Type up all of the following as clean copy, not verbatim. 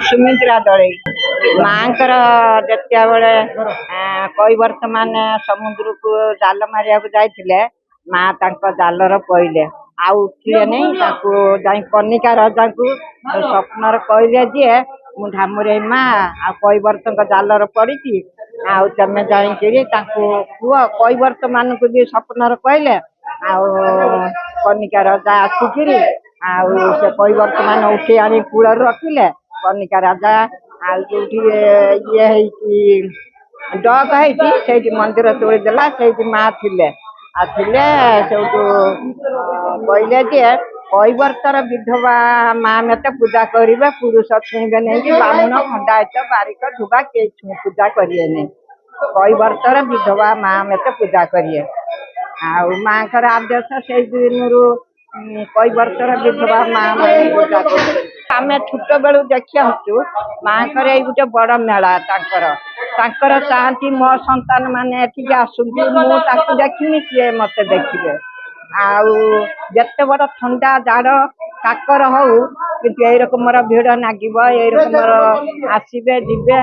सुमित्रा दड़े माँकर जिते बड़े कई वर्तमान समुद्र को जाल मारिया जाइए माँ जालर पईले आउ उठिले नहीं जाई कनिका रजा को स्वप्न कहले जी मु ढामुरे माँ आ कई वर्ष जालर पड़ी आउ तमें जाकि पुह कई वर्ष मान को भी स्वप्न कहले कनिका रजा आसिकी आउ से कई वर्ष मान उठे आनी कूल रखिले कनिका राजा आउ ये डग है मंदिर तोड़देला से माँ थिले कहले जे कई वर्षर विधवा माँ मत पूजा करेंगे पुरुष छुईबे नहीं बामुण खंडायत बारिक धुबा के पूजा करिए नहीं कई वर्षर विधवा माँ मत पूजा करिए आ माँ कर आदेश से दिन कई वर्षर विधवा माँ पूजा कर आम छोट बेलू देखिए माँ कर गोटे बड़ मेला चाहती मो संतान मैंने आसुँच मुझे देखी सी मत देखिए आते बड़ ठंडा जाड़ काकर हऊ कि रकम भिड़ नागिब ये रकम आसबे जीवे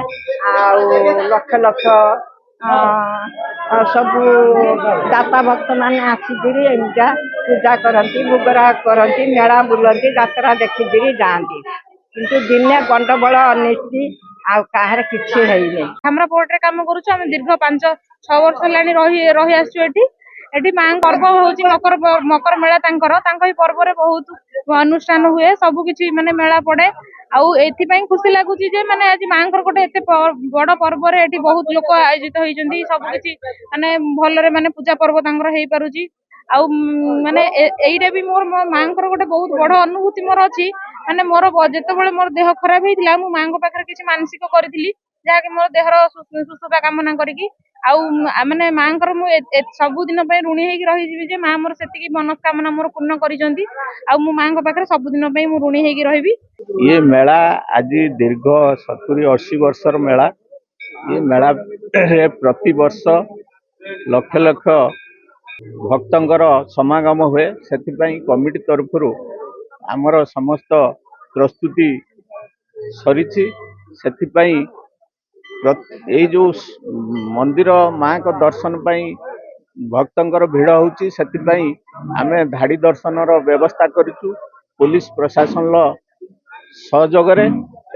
लक्ष लक्ष सब दाता भक्त मान आसिकी एमता पूजा करती भोगरा करती मेला बुलती जात्रा देखिकी जाती किंतु दिने गंडगोल अनिष्टि आहार किसी है हमरा पोर्ट रे काम करूछु हम दीर्घ 5-6 वर्ष लानी रही आसछु एठी मां पर्व होची मकर मेला तांकर पर्व रे बहुत अनुष्ठान हुए सब किछि माने मेला पड़े आउ एथि पई खुशी लागुची जे माने आज मांकर गोटे एते बड़ पर्व रे एठी बहुत लोक आयोजित होइचंदी सब किछि माने भल रे माने पूजा पर्व तांकर हेई पारुची आउ माने एइटा भी मोर मांकर गोटे बहुत बड़ अनुभूति मोर अछि माने मोर जेते बेले मोर देह खराब हेइतिला मु मांको पाखरे किछि मानसिक करथिली जाके मोर देहर सुस्थता कामना करिकी आउ माने मांकर मु सब दिन पे ऋणी हेकी रही जीवी जे मां मोर सेतिकी मनस्कामना मोर पूर्ण करिसंती आउ मु मांको पाखरे सब दिन पे मु ऋणी हेकी रहिबी। ये मेला आज दीर्घ 70-80 वर्षर मेला ये मेला प्रति वर्ष लक्ष लक्ष भक्तंकर समागम हुए से कमिटी तरफ आमर समस्त प्रस्तुति सरी से जो मंदिर माँ का दर्शन भक्तंकर भिड़ होची सेतिपाई आमे धाड़ी दर्शन व्यवस्था करिछु पुलिस प्रशासन सहयोग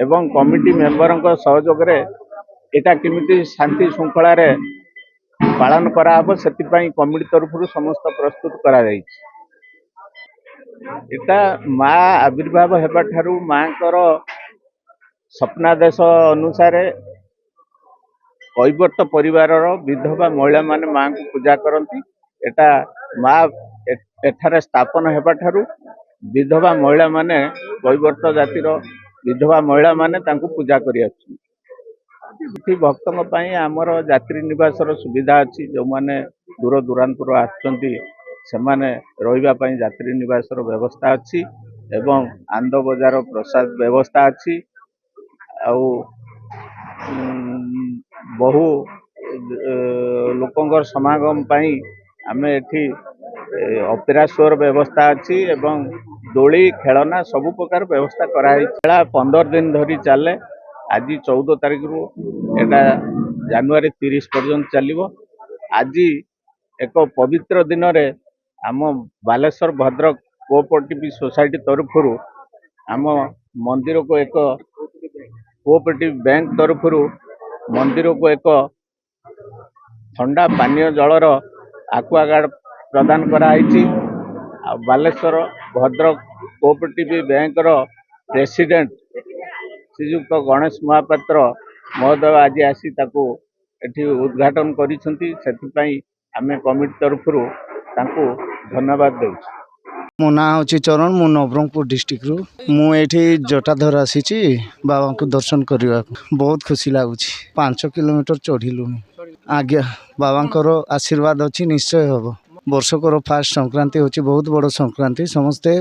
एवं कमिटी मेंबर सहयोग एटा केमिति शांति श्रृंखला रे पालन कराहब से कमिटी तरफ समस्त प्रस्तुत करा एटा माँ आविर्भाव हेबा ठारू माँकर स्वप्नादेश अनुसार कैवर्त परिवार विधवा महिला माने माँ को पूजा करती एटा माँ एठारे स्थापन हेबा ठारू विधवा महिला माने कैवर्त जातिर विधवा महिला माने तांको पूजा करिया भक्तों आमर यात्री निवास सुविधा अच्छी जो माने दूर दूरांतर आसुचंती सेमाने रहिबा पई यात्री निवास व्यवस्था अच्छी एवं आंद बजार प्रसाद व्यवस्था अच्छी आउ बहु लोकंर समागम पाई आमे एठी ऑपेरा शोर व्यवस्था अच्छी एवं दोली खेलना सबु प्रकार व्यवस्था कराई 15 दिन धरी चले आज 14 तारिख रु एटा जनवरी 30 पर्यंत चलिबो। आज एक पवित्र दिन रे आम बालेश्वर भद्रक कोऑपरेटिव सोसाइटी तरफ आम मंदिर को एक कोऑपरेटिव बैंक तरफ मंदिर को एक ठंडा पानीय जलर आक्वागार्ड प्रदान कराई। Baleswar Bhadrak cooperative bank president Srijukta Ganesh Mahapatra महोदय आज आसी ताको एठी उद्घाटन करिसंती सेतिपई आमे कमिटी तरफ धन्यवाद देउ। मो ना हूँ चरण मु नवरंगपुर डिस्ट्रिक्ट रु मुझे जटाधर आसी बाबा को दर्शन करने बहुत खुशी लगुच 5 किलोमीटर चढ़िलु आज्ञा बाबा आशीर्वाद अच्छी निश्चय हम वर्षकर फास्ट संक्रांति होची बहुत बड़ संक्रांति समस्ते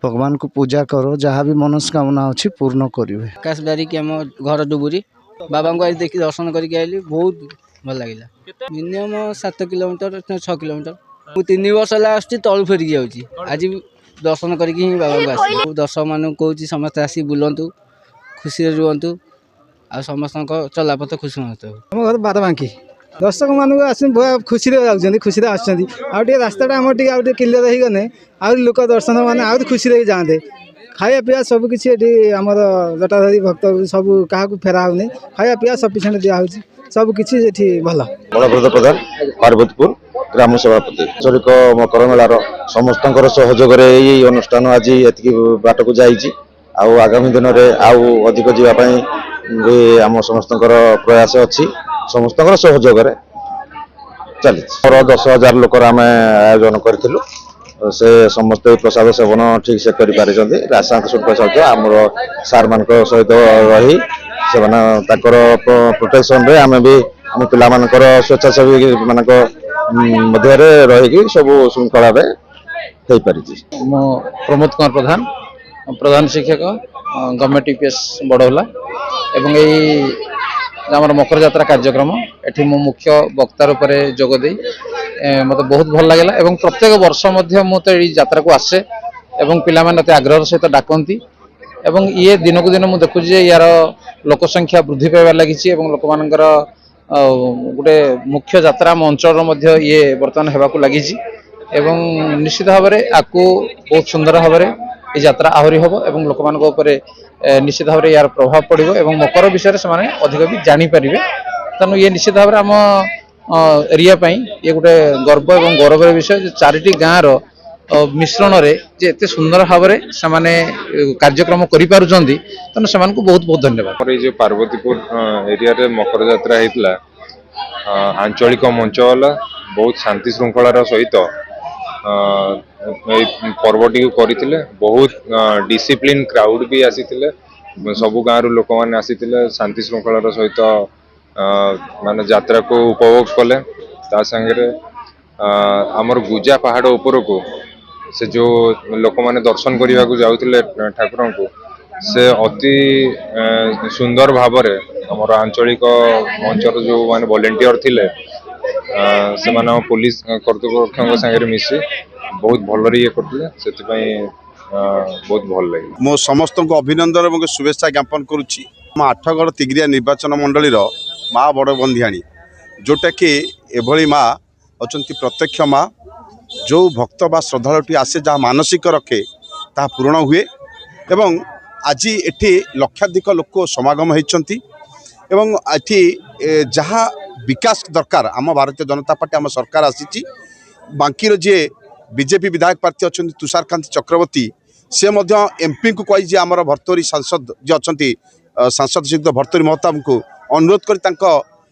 भगवान को पूजा करो जहाँ भी मनस्कामना अच्छी पूर्ण करेंगे। आकाश बारिक आम घर डुबुरी बाबा को आज देखी दर्शन करके आइली बहुत भल लगे मिनिमम 7 किलोमीटर 6 किलोमीटर मु 3 वर्ष आसती तलु फेरिक जाऊँगी आज दर्शन करके बाबा को आस दर्शक मान कहूँ समस्त आसी बुलतु ଖୁସିରେ ରୁହନ୍ତୁ ଆଉ ସମସ୍ତଙ୍କ ଚଲାପଥ ଖୁସି ହୁଅନ୍ତୁ। ଆମ ଘର ବାରବାଙ୍କି ଦର୍ଶକ ମାନଙ୍କୁ ଆସି ଖୁସିରେ ଯାଉଛନ୍ତି, ଖୁସିରେ ଆସୁଛନ୍ତି। ଆଉ ଟିକେ ରାସ୍ତାଟା ଆମର ଟିକେ ଆଉ ଟିକେ କ୍ଲିୟର ହେଇଗଲେ ଆହୁରି ଲୋକ ଦର୍ଶନ ମାନେ ଆହୁରି ଖୁସିରେ ଯାଆନ୍ତେ। ଖାଇବା ପିଇବା ସବୁ କିଛି ଏଠି ଆମର ଜଟାଧାରୀ ଭକ୍ତ ସବୁ କାହାକୁ ଫେରା ହେଉନି, ଖାଇବା ପିଇବା ସଫିସିଏଣ୍ଟ ଦିଆହେଉଛି, ସବୁ କିଛି ଏଠି ଭଲ। ବଳଭଦ୍ର ପ୍ରଧାନ ପାର୍ବତୀପୁର ଗ୍ରାମ ସଭାପତି। ଆଞ୍ଚଳିକ ମକର ମେଳାର ସମସ୍ତଙ୍କର ସହଯୋଗରେ ଏହି ଅନୁଷ୍ଠାନ ଆଜି ଏତିକି ବାଟକୁ ଯାଇଛି। ଆଉ ଆଗାମୀ ଦିନରେ ଆଉ ଅଧିକ ଯିବା ପାଇଁ ବି ଆମ ସମସ୍ତଙ୍କର ପ୍ରୟାସ ଅଛି, ସମସ୍ତଙ୍କର ସହଯୋଗରେ ଚାଲିଛି। 10,000 ଲୋକର ଆମେ ଆୟୋଜନ କରିଥିଲୁ, ସେ ସମସ୍ତେ ପ୍ରସାଦ ସେବନ ଠିକ୍ ସେ କରିପାରିଛନ୍ତି। ରାସାନ୍ତ ଶୁଳ୍କ ସହିତ ଆମର ସାର୍ମାନଙ୍କ ସହିତ ରହି ସେମାନେ ତାଙ୍କର ପ୍ରୋଟେକ୍ସନରେ ଆମେ ବି ଆମ ପିଲାମାନଙ୍କର ସ୍ୱେଚ୍ଛାସେବୀ ମାନଙ୍କ ମଧ୍ୟରେ ରହିକି ସବୁ ଶୃଙ୍ଖଳାରେ ହେଇପାରିଛି। ମୁଁ ପ୍ରମୋଦ କୁମାର ପ୍ରଧାନ, ପ୍ରଧାନ ଶିକ୍ଷକ ଗଭର୍ଣ୍ଣମେଣ୍ଟ ୟୁପିଏସ୍ ବଡ଼ହୁଲା। ଏବଂ ଏଇ ଆମର ମକର ଯାତ୍ରା କାର୍ଯ୍ୟକ୍ରମ ଏଠି ମୁଁ ମୁଖ୍ୟ ବକ୍ତା ରୂପରେ ଯୋଗ ଦେଇ ମୋତେ ବହୁତ ଭଲ ଲାଗିଲା। ଏବଂ ପ୍ରତ୍ୟେକ ବର୍ଷ ମଧ୍ୟ ମୁଁ ତ ଏଇ ଯାତ୍ରାକୁ ଆସେ ଏବଂ ପିଲାମାନେ ଅତି ଆଗ୍ରହର ସହିତ ଡାକନ୍ତି। ଏବଂ ଇଏ ଦିନକୁ ଦିନ ମୁଁ ଦେଖୁଛି ଯେ ୟାର ଲୋକ ସଂଖ୍ୟା ବୃଦ୍ଧି ପାଇବାରେ ଲାଗିଛି ଏବଂ ଲୋକମାନଙ୍କର ଗୋଟେ ମୁଖ୍ୟ ଯାତ୍ରା ଆମ ଅଞ୍ଚଳର ମଧ୍ୟ ଇଏ ବର୍ତ୍ତମାନ ହେବାକୁ ଲାଗିଛି। ଏବଂ ନିଶ୍ଚିତ ଭାବରେ ଆକୁ ବହୁତ ସୁନ୍ଦର ଭାବରେ এই যাত্রা আହୁରି ହେବ ଏବଂ ଲୋକମାନଙ୍କ ଉପରେ ନିଶ୍ଚିତ ଭାବରେ ୟାର ପ୍ରଭାବ ପଡ଼ିବ ଏବଂ ମକର ବିଷୟରେ ସେମାନେ ଅଧିକ ବି ଜାଣିପାରିବେ। ତେଣୁ ଇଏ ନିଶ୍ଚିତ ଭାବରେ ଆମ ଏରିଆ ପାଇଁ ଇଏ ଗୋଟେ ଗର୍ବ ଏବଂ ଗୌରବର ବିଷୟ ଯେ 4ଟି ଗାଁର ମିଶ୍ରଣରେ ଯେ ଏତେ ସୁନ୍ଦର ଭାବରେ ସେମାନେ କାର୍ଯ୍ୟକ୍ରମ କରିପାରୁଛନ୍ତି। ତେଣୁ ସେମାନଙ୍କୁ ବହୁତ ବହୁତ ଧନ୍ୟବାଦ। ଆମର ଏଇ ଯେଉଁ ପାର୍ବତୀପୁର ଏରିଆରେ ମକର ଯାତ୍ରା ହେଇଥିଲା, ଆଞ୍ଚଳିକ ମଞ୍ଚ ବାଲା ବହୁତ ଶାନ୍ତି ଶୃଙ୍ଖଳାର ସହିତ ଏଇ ପର୍ବଟିକୁ କରିଥିଲେ। ବହୁତ ଡିସିପ୍ଲିନ କ୍ରାଉଡ ବି ଆସିଥିଲେ, ସବୁ ଗାଁରୁ ଲୋକମାନେ ଆସିଥିଲେ, ଶାନ୍ତି ଶୃଙ୍ଖଳାର ସହିତ ମାନେ ଯାତ୍ରାକୁ ଉପଭୋଗ କଲେ। ତା ସାଙ୍ଗରେ ଆମର ଗୁଜା ପାହାଡ଼ ଉପରକୁ ସେ ଯେଉଁ ଲୋକମାନେ ଦର୍ଶନ କରିବାକୁ ଯାଉଥିଲେ ଠାକୁରଙ୍କୁ, ସେ ଅତି ସୁନ୍ଦର ଭାବରେ ଆମର ଆଞ୍ଚଳିକ ମଞ୍ଚର ଯେଉଁମାନେ ଭଲେଣ୍ଟିୟର ଥିଲେ ସେମାନେ ଆମ ପୋଲିସ କର୍ତ୍ତୃପକ୍ଷଙ୍କ ସାଙ୍ଗରେ ମିଶି ବହୁତ ଭଲରେ ଇଏ କରିଥିଲେ। ସେଥିପାଇଁ ବହୁତ ଭଲ ଲାଗିଲା। ମୁଁ ସମସ୍ତଙ୍କୁ ଅଭିନନ୍ଦନ ଏବଂ ଶୁଭେଚ୍ଛା ଜ୍ଞାପନ କରୁଛି। ଆମ ଆଠଗଡ଼ ତିଗିରିଆ ନିର୍ବାଚନ ମଣ୍ଡଳୀର ମା ବଡ଼ବନ୍ଧିଆଣୀ, ଯେଉଁଟାକି ଏଭଳି ମା ଅଛନ୍ତି ପ୍ରତ୍ୟକ୍ଷ ମା। ଯେଉଁ ଭକ୍ତ ବା ଶ୍ରଦ୍ଧାଳୁଟି ଆସେ ଯାହା ମାନସିକ ରଖେ ତାହା ପୂରଣ ହୁଏ। ଏବଂ ଆଜି ଏଠି ଲକ୍ଷାଧିକ ଲୋକ ସମାଗମ ହୋଇଛନ୍ତି ଏବଂ ଏଠି ଯାହା ବିକାଶ ଦରକାର ଆମ ଭାରତୀୟ ଜନତା ପାର୍ଟି ଆମ ସରକାର ଆସିଛି। ବାଙ୍କିର ଯିଏ ବିଜେପି ବିଧାୟକ ପ୍ରାର୍ଥୀ ଅଛନ୍ତି ତୁଷାରକାନ୍ତି ଚକ୍ରବର୍ତ୍ତୀ, ସେ ମଧ୍ୟ ଏମ୍ପିଙ୍କୁ କହିଛି ଆମର ଭର୍ତ୍ତରୀ ସାଂସଦ ଯିଏ ଅଛନ୍ତି ସାଂସଦ ଶ୍ରୀଯୁକ୍ତ ଭର୍ତ୍ତରୀ ମହତାବଙ୍କୁ ଅନୁରୋଧ କରି ତାଙ୍କ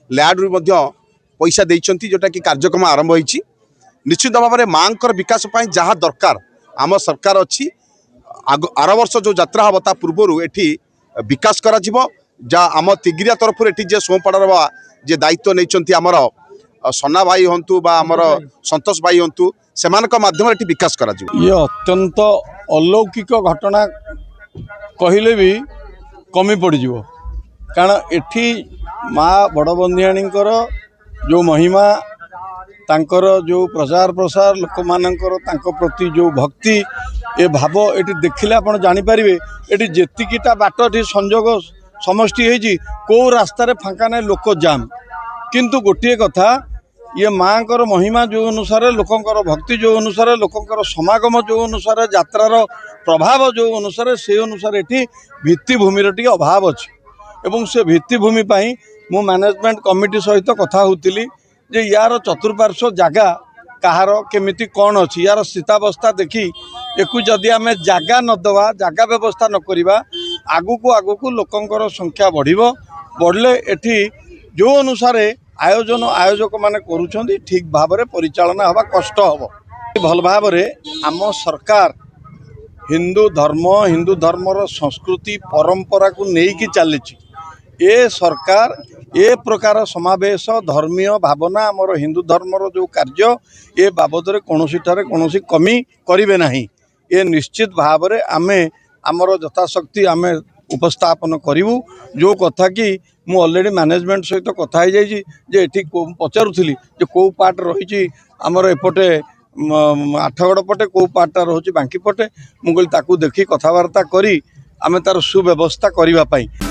ଲ୍ୟାଣ୍ଡରୁ ମଧ୍ୟ ପଇସା ଦେଇଛନ୍ତି, ଯେଉଁଟାକି କାର୍ଯ୍ୟକ୍ରମ ଆରମ୍ଭ ହୋଇଛି। ନିଶ୍ଚିତ ଭାବରେ ମାଙ୍କର ବିକାଶ ପାଇଁ ଯାହା ଦରକାର ଆମ ସରକାର ଅଛି। ଆର ବର୍ଷ ଯେଉଁ ଯାତ୍ରା ହେବ ତା ପୂର୍ବରୁ ଏଠି ବିକାଶ କରାଯିବ। ଯାହା ଆମ ତିଗିରିଆ ତରଫରୁ ଏଠି ଯେ ସୋମପାଡ଼ର ଯେ ଦାୟିତ୍ୱ ନେଇଛନ୍ତି ଆମର ସନା ଭାଇ ହୁଅନ୍ତୁ ବା ଆମର ସନ୍ତୋଷ ଭାଇ ହୁଅନ୍ତୁ, ସେମାନଙ୍କ ମାଧ୍ୟମରେ ଏଠି ବିକାଶ କରାଯିବ। ଇଏ ଅତ୍ୟନ୍ତ ଅଲୌକିକ ଘଟଣା କହିଲେ ବି କମି ପଡ଼ିଯିବ। କାରଣ ଏଠି ମା ବଡ଼ବନ୍ଧିଆଣୀଙ୍କର ଯେଉଁ ମହିମା, ତାଙ୍କର ଯେଉଁ ପ୍ରଚାର ପ୍ରସାର, ଲୋକମାନଙ୍କର ତାଙ୍କ ପ୍ରତି ଯେଉଁ ଭକ୍ତି, ଏ ଭାବ ଏଠି ଦେଖିଲେ ଆପଣ ଜାଣିପାରିବେ। ଏଠି ଯେତିକିଟା ବାଟ ଏଠି ସଂଯୋଗ ସମଷ୍ଟି ହେଇଛି, କେଉଁ ରାସ୍ତାରେ ଫାଙ୍କା ନାହିଁ, ଲୋକ ଜାମ୍। କିନ୍ତୁ ଗୋଟିଏ କଥା, ଇଏ ମାଙ୍କର ମହିମା ଯେଉଁ ଅନୁସାରେ, ଲୋକଙ୍କର ଭକ୍ତି ଯେଉଁ ଅନୁସାରେ, ଲୋକଙ୍କର ସମାଗମ ଯେଉଁ ଅନୁସାରେ, ଯାତ୍ରାର ପ୍ରଭାବ ଯେଉଁ ଅନୁସାରେ, ସେ ଅନୁସାରେ ଏଠି ଭିତ୍ତିଭୂମିର ଟିକେ ଅଭାବ ଅଛି। ଏବଂ ସେ ଭିତ୍ତିଭୂମି ପାଇଁ ମୁଁ ମ୍ୟାନେଜମେଣ୍ଟ କମିଟି ସହିତ କଥା ହେଉଥିଲି ଯେ ୟାର ଚତୁଃପାର୍ଶ୍ୱ ଜାଗା କାହାର କେମିତି କ'ଣ ଅଛି, ୟାର ସ୍ଥିତାବସ୍ଥା ଦେଖି ଏକୁ ଯଦି ଆମେ ଜାଗା ନ ଦେବା, ଜାଗା ବ୍ୟବସ୍ଥା ନ କରିବା, ଆଗକୁ ଆଗକୁ ଲୋକଙ୍କର ସଂଖ୍ୟା ବଢ଼ିବ। ବଢ଼ିଲେ ଏଠି ଯେଉଁ ଅନୁସାରେ ଆୟୋଜକମାନେ କରୁଛନ୍ତି ଠିକ୍ ଭାବରେ ପରିଚାଳନା ହେବା କଷ୍ଟ ହେବ। ଭଲ ଭାବରେ ଆମ ସରକାର ହିନ୍ଦୁ ଧର୍ମର ସଂସ୍କୃତି ପରମ୍ପରାକୁ ନେଇକି ଚାଲିଛି। ଏ ସରକାର ଏ ପ୍ରକାର ସମାବେଶ, ଧର୍ମୀୟ ଭାବନା, ଆମର ହିନ୍ଦୁ ଧର୍ମର ଯେଉଁ କାର୍ଯ୍ୟ, ଏ ବାବଦରେ କୌଣସିଠାରେ କୌଣସି କମି କରିବେ ନାହିଁ। ଏ ନିଶ୍ଚିତ ଭାବରେ ଆମେ ଆମର ଯଥାଶକ୍ତି ଆମେ ଉପସ୍ଥାପନ କରିବୁ। ଯେଉଁ କଥା କି ମୁଁ ଅଲରେଡ଼ି ମ୍ୟାନେଜମେଣ୍ଟ ସହିତ କଥା ହେଇଯାଇଛି ଯେ ଏଠି ପଚାରୁଥିଲି ଯେ କେଉଁ ପାର୍ଟ ରହିଛି ଆମର ଏପଟେ ଆଠଗଡ଼ ପଟେ, କେଉଁ ପାର୍ଟଟା ରହୁଛି ବାଙ୍କି ପଟେ। ମୁଁ କହିଲି ତାକୁ ଦେଖି କଥାବାର୍ତ୍ତା କରି आमे तार सुव्यवस्था करने